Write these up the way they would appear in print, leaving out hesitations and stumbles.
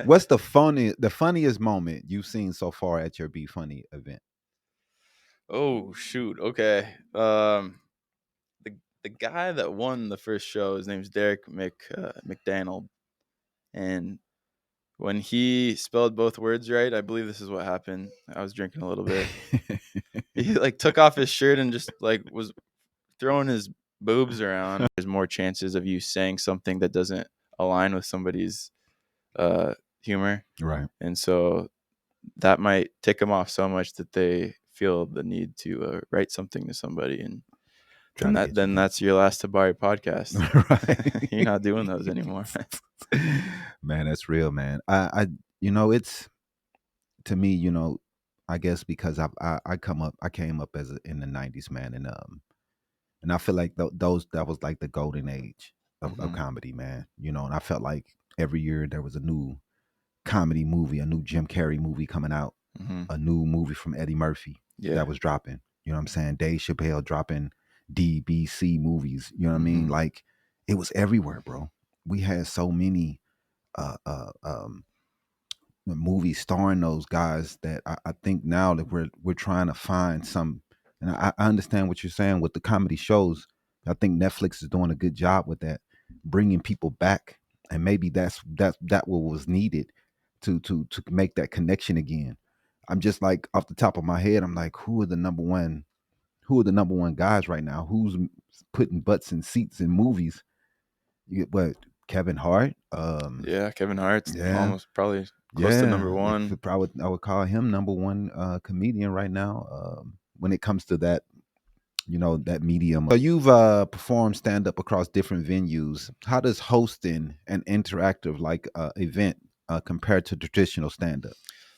What's the funniest moment you've seen so far at your Be Funny event? Oh shoot. Okay. The guy that won the first show, his name's Derek McDonald, and when he spelled both words right, I believe this is what happened. I was drinking a little bit. He like took off his shirt and just like was throwing his boobs around. There's more chances of you saying something that doesn't align with somebody's uh humor, Right. and so that might tick them off so much that they feel the need to write something to somebody, and Try to get you then canceled. that's your last Tabari podcast. You're Right. not doing those anymore. Man, that's real, man. It's to me, I guess because I came up in the '90s, man, and I feel like those that was like the golden age of Hmm. comedy, man. And I felt like every year there was a new comedy movie, a new Jim Carrey movie coming out, Hmm. a new movie from Eddie Murphy that Yeah. was dropping. You know what I'm saying? Dave Chappelle dropping DBC movies. You know what I mean? Hmm. Like it was everywhere, bro. We had so many uh, uh, um, movies starring those guys that I think now that we're trying to find some. And I understand what you're saying with the comedy shows. I think Netflix is doing a good job with that, bringing people back, and maybe that what was needed to make that connection again. I'm just like off the top of my head, I'm like, who are the number one guys right now? Who's putting butts in seats in movies? What Kevin Hart? Yeah, Kevin Hart's Yeah, almost probably close to number yeah. one. I would call him number one comedian right now. When it comes to that, that medium. So you've performed stand up across different venues. How does hosting an interactive like event compare to traditional stand up?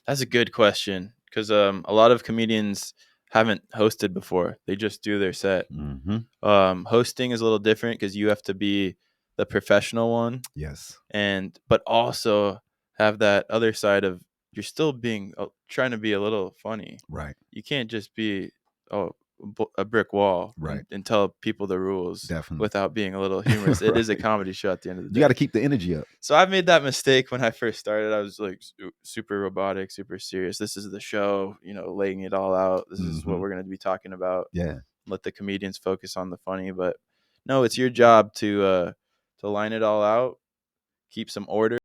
That's a good question because a lot of comedians haven't hosted before. They just do their set. Hmm. Hosting is a little different because you have to be the professional one, Yes. and but also have that other side of you're still being trying to be a little funny. Right. You can't just be oh a brick wall Right. and tell people the rules Definitely. without being a little humorous. It is a Right. comedy show at the end of the You got day. to keep the energy up. So I made that mistake when I first started. I was like super robotic, super serious. This is the show, laying it all out. This is what Hmm. we're going to be talking about. Yeah. Let the comedians focus on the funny, but no, it's your job to line it all out, keep some order.